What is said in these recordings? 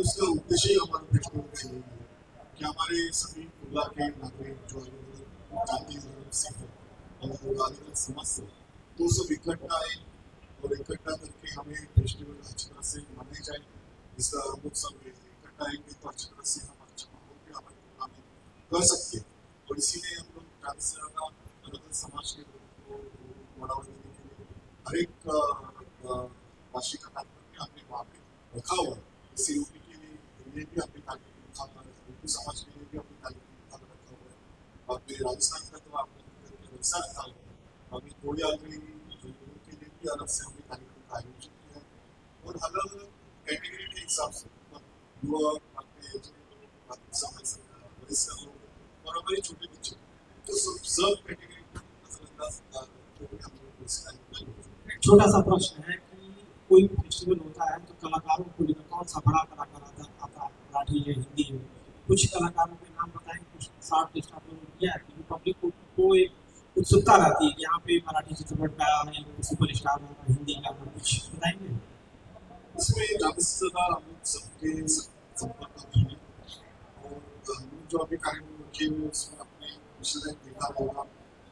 उसका उद्देश्य ही हमारे फेस्टिवल का यही है कि हमारे सभी खुला के नागरिक जो अलग अलग जाति धर्म सिख अलग अलग समाज से तो सब इकट्ठा आए और इकट्ठा करके हमें फेस्टिवल अच्छी तरह से मनाई जाए। इसका हम लोग सब इकट्ठा आएंगे तो अच्छी तरह से हम अच्छा माहौल भी हमारे प्रोग्राम में कर सकते हैं। और इसीलिए हम लोग ज़्यादा से ज़्यादा अलग अलग समाज के लोगों को बढ़ावा देने के लिए हर एक राशि का कार्यक्रम हमने वहाँ पे रखा हुआ है। जैसे यूपी के लिए भी हमने कार्यक्रम रखा हुआ है, हिंदू समाज के लिए भी हमने कार्यक्रम रखा हुआ है। अपने राजस्थान का तो आपने वैसा रखा हुआ है। अभी थोड़ी आगे लोगों के लिए भी अलग से हमने कार्यक्रम का आयोजन किया है। और अलग अलग कैटेगरी के हिसाब से मतलब युवा अपने समाज से वरिष्ठ लोग और हमारे छोटे बच्चे तो सब कैटेगरी को नजरअंदाज करके हम लोग इस कार्यक्रम में छोटा सा प्रश्न है कि कोई भी फेस्टिवल होता है तो कलाकारों को लेकर कौन सा बड़ा कलाकार आता है, मराठी है हिंदी है, कुछ कलाकारों के नाम बताएं, कुछ शॉर्ट लिस्ट आप लोगों ने किया है कि पब्लिक को एक उत्सुकता रहती है कि यहाँ पे मराठी चित्रपट का या सुपर स्टार होगा, हिंदी का कुछ बताएंगे। इसमें ज़्यादा से ज़्यादा हम लोग सबके संपर्क में हैं और हम लोग जो अभी कार्यक्रम रखे हुए उसमें अपने पिछले देखा होगा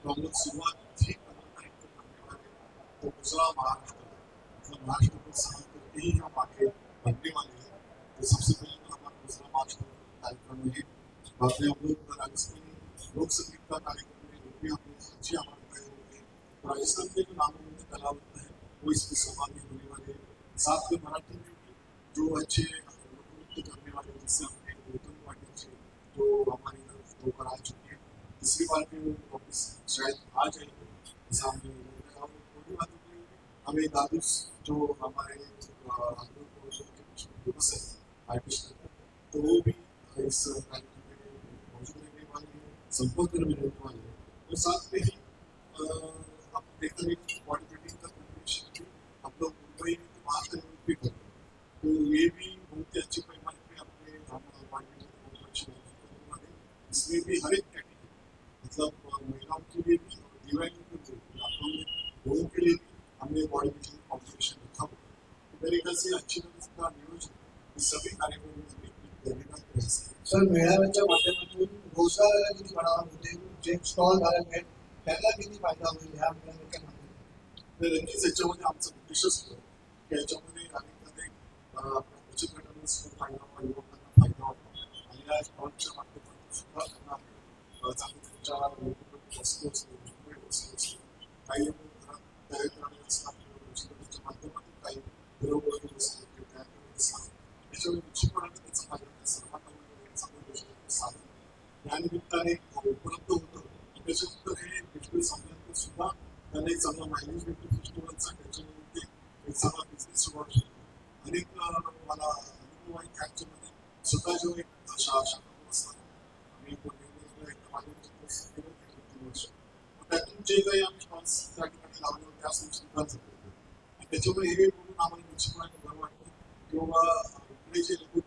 तो हम लोग शुरुआत ही 15 तारीख को करने वाले तो दूसरा महाराष्ट्र मतलब महाराष्ट्र को शामिल करके ही हम आगे बढ़ने वाले हैं। तो सबसे पहले तो हमारा दूसरा महाराष्ट्र कार्यक्रम है। बाद में हम लोग राजस्थानी लोक संगीत का कार्यक्रम है वो भी हम लोग अच्छे हमारे गए होंगे। राजस्थान के जो नामवंत कलावंत हैं वो इसमें सहभागी होने वाले हैं। साथ में मराठी में भी जो अच्छे नृत्य करने वाले जैसे अपने गौतम पाटिल जी जो हमारे यहाँ होकर आ चुके हैं। तीसरी बार भी वो वापस शायद आ जाएंगे ऐसा हमें लग रहा है। और थोड़ी बात होगी हमें दादू जो हमारे हम लोग को जो कुछ फेमस है आर्टिस्ट तो वो भी इस कार्यक्रम में मौजूद रहने वाले हैं, संपर्क में रहने वाले हैं। और साथ में ही आप देखते हैं कि बॉडी बिल्डिंग का कॉम्पिटिशन भी हम लोग मुंबई में तो महाराष्ट्र में भी करते हैं। तो ये भी बहुत ही अच्छे पैमाने पे अपने हम बॉडी बिल्डिंग को अच्छे करने वाले हैं। इसमें भी हर एक कैटेगरी मतलब महिलाओं के लिए भी और दिव्यांगों के लिए भी आप लोगों के लिए भी हमने बॉडी बिल्डिंग कॉम्पिटिशन रखा हुआ है। तो मेरे ख्याल से अच्छी तरह का नियोजन इस सभी कार्यक्रम में हमें करने का प्रयास है। सर मेळाव्याच्या माध्यमातून रोजगाराला किती बढ़ावा मिळते, जे स्टॉल धारक आहेत त्यांना किती फायदा होईल ह्या मेळाव्याच्या माध्यमातून? तर नक्कीच याच्यामध्ये आमचा उद्देश असतो की याच्यामध्ये अनेक आपल्या बचत गटांना सुद्धा फायदा व्हावा, युवकांना फायदा व्हावा आणि या स्टॉलच्या माध्यमातून सुद्धा त्यांना चांगली त्यांच्या लोकप्रिय वस्तू असतील, लोकप्रिय वस्तू असतील, काही लोक घरात तयार करणारे असतात किंवा बचत गटाच्या माध्यमातून काही घरोघरी वस्तू तयार करत असतात त्याच्यामुळे निश्चितपणे त्याचा फायदा त्या सर्वांना मिळतो याचा पण साधन या निमित्ताने उपलब्ध होतं. त्याच्यानंतर हे फेस्टिवल संपल्यानंतर सुद्धा त्यांना एक चांगला मायलेज भेटतो फेस्टिवलचा त्याच्यामध्ये एक चांगला बिझनेस सुरू होतो. अनेक मला अनुभव आहे त्याच्यामध्ये स्वतः जेव्हा एक शाखा असतात आम्ही माध्यमाचे कोर्स केले होते 2-3 वर्ष त्यातून जे काही आम्ही स्टॉल्स त्या ठिकाणी लावले होते त्या संस्कृतांचं आणि त्याच्यामुळे हे बघून आम्हाला निश्चितपणे बरं वाटतं किंवा इकडे जे लोक